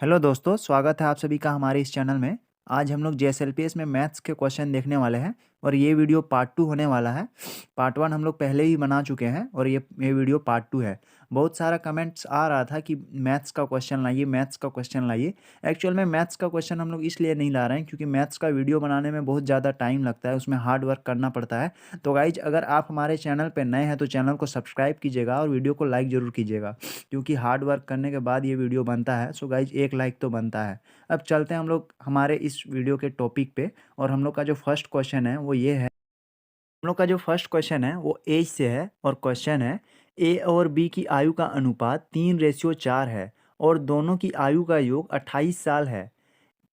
Hello दोस्तों, स्वागत है आप सभी का हमारे इस चैनल में। आज हम लोग जेएसएलपीएस में मैथ्स के क्वेश्चन देखने वाले हैं और ये वीडियो पार्ट 2 होने वाला है। पार्ट 1 हम लोग पहले ही बना चुके हैं और ये वीडियो पार्ट 2 है। बहुत सारा कमेंट्स आ रहा था कि मैथ्स का क्वेश्चन लाइए, मैथ्स का क्वेश्चन लाइए। एक्चुअल में मैथ्स का क्वेश्चन हम लोग इसलिए नहीं ला रहे हैं क्योंकि मैथ्स का वीडियो बनाने में बहुत ज़्यादा टाइम लगता है, उसमें हार्ड वर्क करना पड़ता है। तो गाइज, अगर आप हमारे चैनल पर नए हैं तो चैनल को सब्सक्राइब कीजिएगा और वीडियो को लाइक ज़रूर कीजिएगा, क्योंकि हार्ड वर्क करने के बाद ये वीडियो बनता है। सो गाइज, एक लाइक तो बनता है। अब चलते हैं हम लोग हमारे इस वीडियो के टॉपिक पे। और हम लोग का जो फर्स्ट क्वेश्चन है वो ये है। हम लोग का जो फर्स्ट क्वेश्चन है वो एज से है और क्वेश्चन है ए और बी की आयु का अनुपात 3:4 है और दोनों की आयु का योग 28 साल है।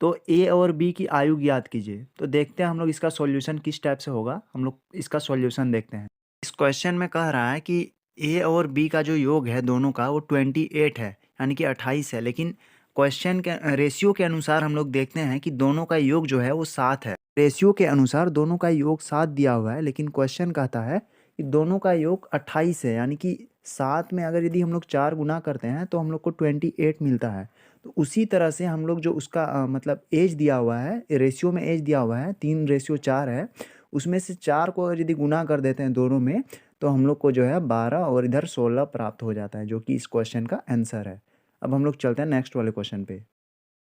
तो ए और बी की आयु ज्ञात कीजिए। तो देखते हैं हम लोग इसका सॉल्यूशन किस टाइप से होगा। हम लोग इसका सॉल्यूशन देखते हैं। इस क्वेश्चन में कह रहा है कि ए और बी का जो योग है दोनों का वो 28 है, यानी कि 28 है। लेकिन क्वेश्चन के रेशियो के अनुसार हम लोग देखते हैं कि दोनों का योग जो है वो 7 है। रेशियो के अनुसार दोनों का योग 7 दिया हुआ है, लेकिन क्वेश्चन कहता है कि दोनों का योग 28 है, यानी कि 7 में अगर यदि हम लोग 4 गुना करते हैं तो हम लोग को 28 मिलता है। तो उसी तरह से हम लोग जो उसका मतलब एज दिया हुआ है, रेशियो में एज दिया हुआ है 3:4 है, उसमें से 4 को अगर यदि गुना कर देते हैं दोनों में तो हम लोग को जो है 12 और इधर 16 प्राप्त हो जाता है, जो कि इस क्वेश्चन का आंसर है। अब हम लोग चलते हैं नेक्स्ट वाले क्वेश्चन पे।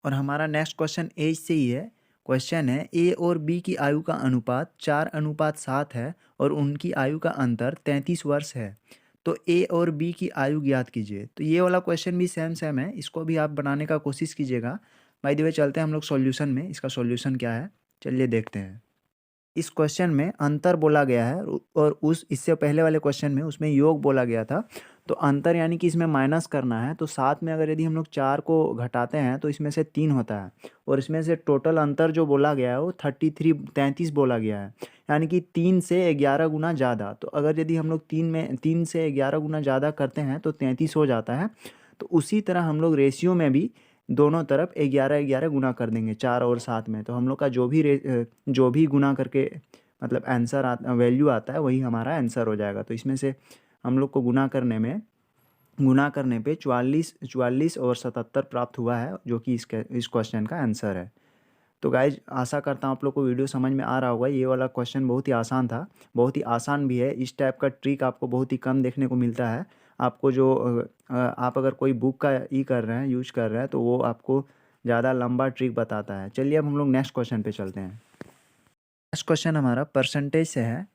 और हमारा नेक्स्ट क्वेश्चन एज से ही है। क्वेश्चन है ए और बी की आयु का अनुपात 4:7 है और उनकी आयु का अंतर 33 वर्ष है। तो ए और बी की आयु ज्ञात कीजिए। तो ये वाला क्वेश्चन भी सेम सेम है, इसको भी आप बनाने का कोशिश कीजिएगा। बाय द वे, चलते हैं हम लोग सॉल्यूशन में। इसका सॉल्यूशन क्या है चलिए देखते हैं। इस क्वेश्चन में अंतर बोला गया है और उस इससे पहले वाले क्वेश्चन में उसमें योग बोला गया था। तो अंतर यानी कि इसमें माइनस करना है। तो साथ में अगर यदि हम लोग 4 को घटाते हैं तो इसमें से 3 होता है और इसमें से टोटल अंतर जो बोला गया है वो 33 बोला गया है, यानी कि 3 से 11 गुना ज़्यादा। तो अगर यदि हम लोग 3 से 11 गुना ज़्यादा करते हैं तो 33 हो जाता है। तो उसी तरह हम लोग रेशियो में भी दोनों तरफ 11 गुना कर देंगे 4 और 7 में। तो हम लोग का जो भी गुना करके मतलब आंसर वैल्यू आता है वही हमारा आंसर हो जाएगा। तो इसमें से हम लोग को गुना करने पे 44 और 77 प्राप्त हुआ है, जो कि इस क्वेश्चन का आंसर है। तो गाइज, आशा करता हूँ आप लोग को वीडियो समझ में आ रहा होगा। ये वाला क्वेश्चन बहुत ही आसान था, बहुत ही आसान भी है। इस टाइप का ट्रिक आपको बहुत ही कम देखने को मिलता है। आपको जो आप अगर कोई बुक का कर रहे हैं, यूज कर रहे हैं, तो वो आपको ज़्यादा लंबा ट्रिक बताता है। चलिए अब हम लोग नेक्स्ट क्वेश्चन पे चलते हैं। नेक्स्ट क्वेश्चन हमारा परसेंटेज से है।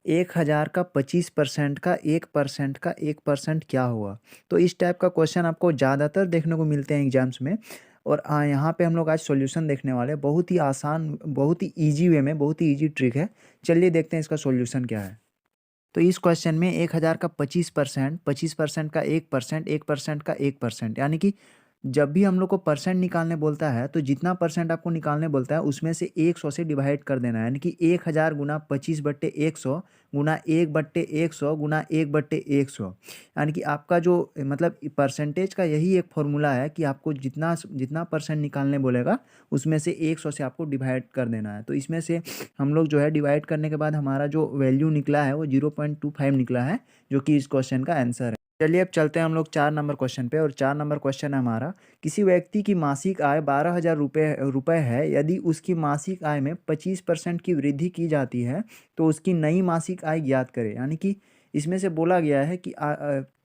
1000 का 25% का 1% का 1% क्या हुआ? तो इस टाइप का क्वेश्चन आपको ज़्यादातर देखने को मिलते हैं एग्जाम्स में। और यहाँ पे हम लोग आज सॉल्यूशन देखने वाले हैं। बहुत ही आसान, बहुत ही इजी वे में, बहुत ही इजी ट्रिक है। चलिए देखते हैं इसका सॉल्यूशन क्या है। तो इस क्वेश्चन में 1000 का 25%, 25% का 1%, 1% का 1%, यानी कि जब भी हम लोग को परसेंट निकालने बोलता है तो जितना परसेंट आपको निकालने बोलता है उसमें से 100 से डिवाइड कर देना है, यानी कि 1000 गुना 25/100 गुना 1/100 गुना 1/100, यानी कि आपका जो मतलब परसेंटेज का यही एक फॉर्मूला है कि आपको जितना जितना परसेंट निकालने बोलेगा उसमें से 100 से आपको डिवाइड कर देना है। तो इसमें से हम लोग जो है डिवाइड करने के बाद हमारा जो वैल्यू निकला है वो 0.25 निकला है, जो कि इस क्वेश्चन का आंसर है। चलिए अब चलते हैं हम लोग 4 नंबर क्वेश्चन पे। और 4 नंबर क्वेश्चन है हमारा। किसी व्यक्ति की मासिक आय 12,000 रुपये है। यदि उसकी मासिक आय में 25% की वृद्धि की जाती है तो उसकी नई मासिक आय ज्ञात करें। यानी कि इसमें से बोला गया है कि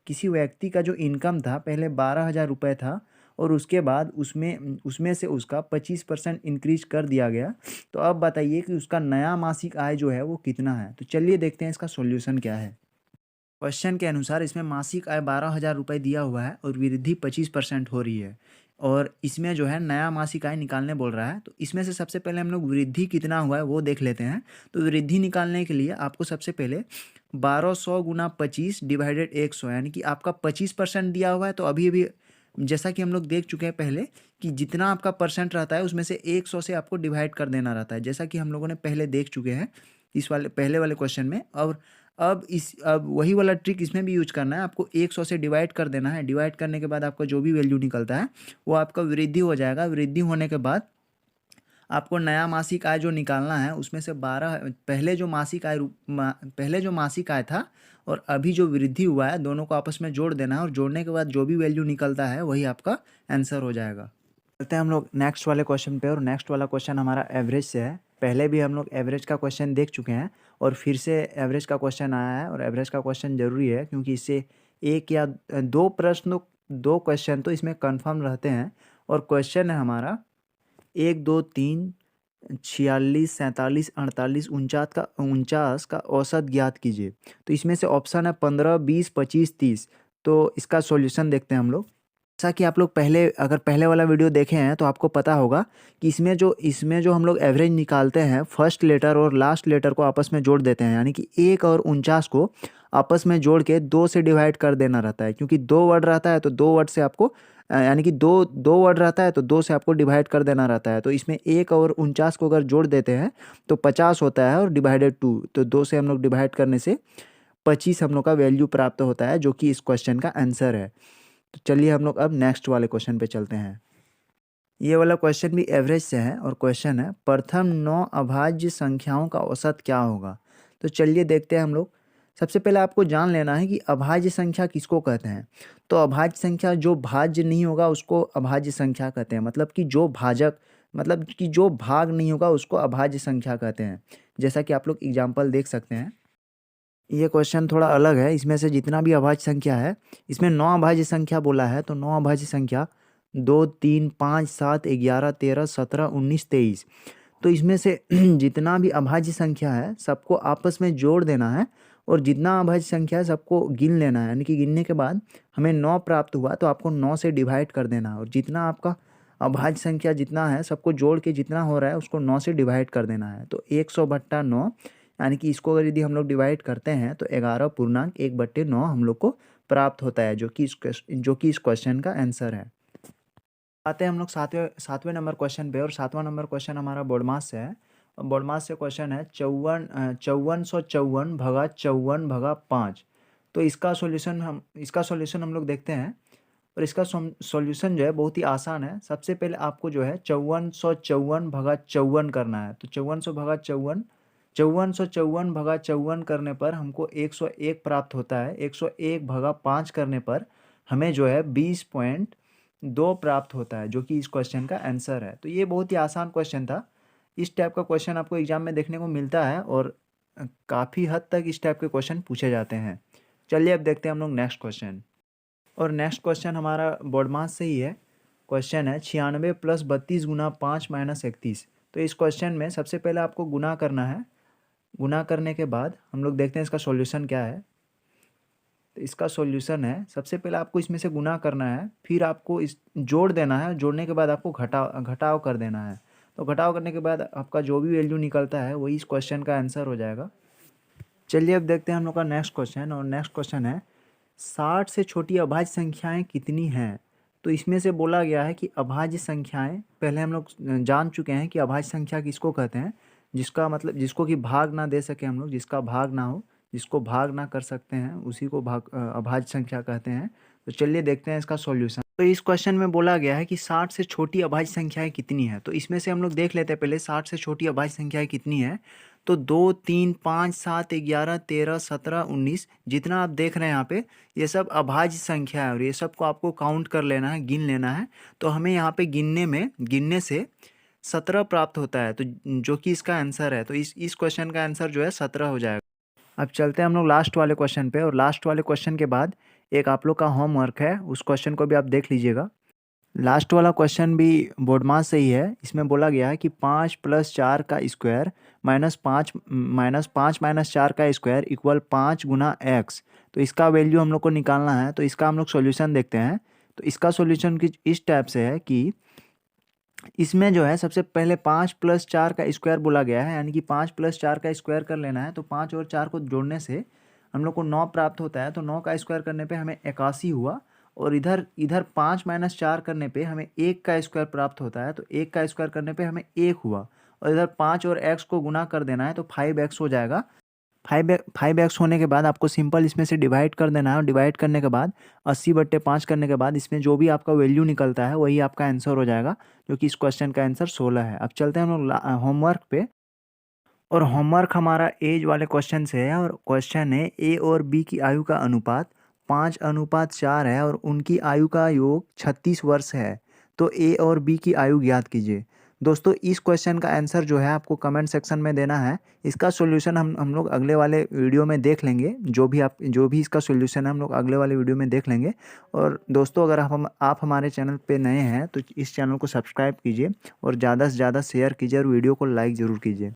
किसी व्यक्ति का जो इनकम था पहले 12,000 रुपये था और उसके बाद उसमें उसमें से उसका 25% इंक्रीज कर दिया गया। तो अब बताइए कि उसका नया मासिक आय जो है वो कितना है। तो चलिए देखते हैं इसका सॉल्यूशन क्या है। क्वेश्चन के अनुसार इसमें मासिक आय 12,000 रुपये दिया हुआ है और वृद्धि 25% हो रही है। और इसमें जो है नया मासिक आय निकालने बोल रहा है। तो इसमें से सबसे पहले हम लोग वृद्धि कितना हुआ है वो देख लेते हैं। तो वृद्धि निकालने के लिए आपको सबसे पहले 1200 गुना 25 डिवाइडेड 100, यानी कि आपका 25% दिया हुआ है। तो अभी अभी जैसा कि हम लोग देख चुके हैं पहले कि जितना आपका परसेंट रहता है उसमें से 100 से आपको डिवाइड कर देना रहता है, जैसा कि हम लोगों ने पहले देख चुके हैं इस वाले पहले वाले क्वेश्चन में। और अब वही वाला ट्रिक इसमें भी यूज करना है। आपको 100 से डिवाइड कर देना है। डिवाइड करने के बाद आपका जो भी वैल्यू निकलता है वो आपका वृद्धि हो जाएगा। वृद्धि होने के बाद आपको नया मासिक आय जो निकालना है उसमें से 12 पहले जो मासिक आय था और अभी जो वृद्धि हुआ है दोनों को आपस में जोड़ देना है। और जोड़ने के बाद जो भी वैल्यू निकलता है वही आपका आंसर हो जाएगा। चलते हैं हम लोग नेक्स्ट वाले क्वेश्चन पे, और नेक्स्ट वाला क्वेश्चन हमारा एवरेज से है। पहले भी हम लोग एवरेज का क्वेश्चन देख चुके हैं और फिर से एवरेज का क्वेश्चन आया है, और एवरेज का क्वेश्चन ज़रूरी है क्योंकि इससे एक या दो प्रश्न, दो क्वेश्चन तो इसमें कंफर्म रहते हैं। और क्वेश्चन है हमारा 1 2 3 46 47 48 49 का औसत ज्ञात कीजिए। तो इसमें से ऑप्शन है 15 20 25 30। तो इसका सॉल्यूशन देखते हैं हम लोग। जैसा कि आप लोग अगर पहले वाला वीडियो देखे हैं तो आपको पता होगा कि इसमें जो हम लोग एवरेज निकालते हैं, फर्स्ट लेटर और लास्ट लेटर को आपस में जोड़ देते हैं, यानी कि 1 और 49 को आपस में जोड़ के 2 से डिवाइड कर देना रहता है। क्योंकि 2 वर्ड रहता है तो 2 वर्ड से आपको यानी कि दो वर्ड रहता है तो 2 से आपको डिवाइड कर देना रहता है। तो इसमें 1 और 49 को अगर जोड़ देते हैं तो 50 होता है, और डिवाइडेड 2 तो 2 से हम लोग डिवाइड करने से 25 हम लोग का वैल्यू प्राप्त होता है, जो कि इस क्वेश्चन का आंसर है। तो चलिए हम लोग अब नेक्स्ट वाले क्वेश्चन पे चलते हैं। ये वाला क्वेश्चन भी एवरेज से है, और क्वेश्चन है प्रथम 9 अभाज्य संख्याओं का औसत क्या होगा। तो चलिए देखते हैं हम लोग। सबसे पहले आपको जान लेना है कि अभाज्य संख्या किसको कहते हैं। तो अभाज्य संख्या जो भाज्य नहीं होगा उसको अभाज्य संख्या कहते हैं, मतलब कि जो भाग नहीं होगा उसको अभाज्य संख्या कहते हैं। जैसा कि आप लोग एग्जाम्पल देख सकते हैं। ये क्वेश्चन थोड़ा अलग है। इसमें से जितना भी अभाज्य संख्या है, इसमें 9 अभाज्य संख्या बोला है, तो 9 अभाज्य संख्या 2 3 5 7 11 13 17 19 23। तो इसमें से जितना भी अभाज्य संख्या है सबको आपस में जोड़ देना है, और जितना अभाज्य संख्या है सबको गिन लेना है। यानी कि गिनने के बाद हमें 9 प्राप्त हुआ तो आपको 9 से डिवाइड कर देना है, और जितना आपका अभाज्य संख्या जितना है सबको जोड़ के जितना हो रहा है उसको 9 से डिवाइड कर देना है। तो 100/9, यानी कि इसको अगर यदि हम लोग डिवाइड करते हैं तो 11.1/9 हम लोग को प्राप्त होता है, जो कि इस क्वेश्चन का आंसर है। आते हैं हम लोग सातवें नंबर क्वेश्चन पे, और 7वां नंबर क्वेश्चन हमारा बोर्डमास से है। और बोर्डमास से क्वेश्चन है 5454 भगा 54 भगा 5। तो इसका सॉल्यूशन हम लोग देखते हैं। और इसका सॉल्यूशन जो है बहुत ही आसान है। सबसे पहले आपको जो है 5454 भगा 54 करना है। तो 5454 भगा 54 करने पर हमको 101 प्राप्त होता है। 101 भगा 5 करने पर हमें जो है 20.2 प्राप्त होता है, जो कि इस क्वेश्चन का आंसर है। तो ये बहुत ही आसान क्वेश्चन था। इस टाइप का क्वेश्चन आपको एग्जाम में देखने को मिलता है, और काफ़ी हद तक इस टाइप के क्वेश्चन पूछे जाते हैं। चलिए अब देखते हैं हम लोग नेक्स्ट क्वेश्चन। और नेक्स्ट क्वेश्चन हमारा बोर्डमास से ही है। क्वेश्चन है 96 + 32 गुना 5 - 31। तो इस क्वेश्चन में सबसे पहले आपको गुना करना है। गुना करने के बाद हम लोग देखते हैं इसका सॉल्यूशन क्या है। तो इसका सॉल्यूशन है, सबसे पहले आपको इसमें से गुना करना है, फिर आपको इस जोड़ देना है, जोड़ने के बाद आपको घटाव कर देना है। तो घटाव करने के बाद आपका जो भी वैल्यू निकलता है वही इस क्वेश्चन का आंसर हो जाएगा। चलिए अब देखते हैं हम लोग का नेक्स्ट क्वेश्चन। और नेक्स्ट क्वेश्चन है 60 से छोटी अभाज्य संख्याएं कितनी हैं। तो इसमें से बोला गया है कि अभाज्य संख्याएं, पहले हम लोग जान चुके हैं कि अभाज्य संख्या किसको कहते हैं, जिसका मतलब जिसको कि भाग ना दे सके हम लोग, जिसका भाग ना हो, जिसको भाग ना कर सकते हैं, उसी को अभाज्य संख्या कहते हैं। तो चलिए देखते हैं इसका सॉल्यूशन। तो इस क्वेश्चन में बोला गया है कि 60 से छोटी अभाज्य संख्याएं कितनी है। तो इसमें से हम लोग देख लेते हैं पहले 60 से छोटी अभाज्य संख्याएं कितनी है। तो 2 3 5 7 11 13 17 19 जितना आप देख रहे हैं यहाँ पे, ये सब अभाज्य संख्या है, और ये सब को आपको काउंट कर लेना है, गिन लेना है। तो हमें यहाँ पे गिनने से 17 प्राप्त होता है, तो जो कि इसका आंसर है। तो इस क्वेश्चन का आंसर जो है 17 हो जाएगा। अब चलते हैं हम लोग लास्ट वाले क्वेश्चन पे, और लास्ट वाले क्वेश्चन के बाद एक आप लोग का होमवर्क है, उस क्वेश्चन को भी आप देख लीजिएगा। लास्ट वाला क्वेश्चन भी बोर्डमास से ही है। इसमें बोला गया है कि 5 + 4 का स्क्वायर -5 - 4 का स्क्वायर इक्वल 5 × x। तो इसका वैल्यू हम लोग को निकालना है। तो इसका हम लोग सॉल्यूशन देखते हैं। तो इसका सॉल्यूशन इस टाइप से है कि इसमें जो है सबसे पहले 5 + 4 का स्क्वायर बोला गया है, यानी कि 5 + 4 का स्क्वायर कर लेना है। तो 5 और 4 को जोड़ने से हम लोग को 9 प्राप्त होता है। तो 9 का स्क्वायर करने पे हमें 81 हुआ, और इधर 5 - 4 करने पे हमें 1 का स्क्वायर प्राप्त होता है। तो 1 का स्क्वायर करने पे हमें 1 हुआ, और इधर 5 और x को गुना कर देना है, तो 5x हो जाएगा। 5x होने के बाद आपको सिंपल इसमें से डिवाइड कर देना है, और डिवाइड करने के बाद 80/5 करने के बाद इसमें जो भी आपका वैल्यू निकलता है वही आपका आंसर हो जाएगा, जो कि इस क्वेश्चन का आंसर 16 है। अब चलते हैं हम लोग होमवर्क पे, और होमवर्क हमारा एज वाले क्वेश्चन से है। और क्वेश्चन है ए और बी की आयु का अनुपात 5:4 है, और उनकी आयु का योग 36 वर्ष है। तो ए और बी की आयु ज्ञात कीजिए। दोस्तों इस क्वेश्चन का आंसर जो है आपको कमेंट सेक्शन में देना है। इसका सॉल्यूशन हम लोग अगले वाले वीडियो में देख लेंगे। जो भी इसका सॉल्यूशन है हम लोग अगले वाले वीडियो में देख लेंगे। और दोस्तों अगर आप हमारे चैनल पे नए हैं तो इस चैनल को सब्सक्राइब कीजिए और ज़्यादा से ज़्यादा शेयर कीजिए और वीडियो को लाइक ज़रूर कीजिए।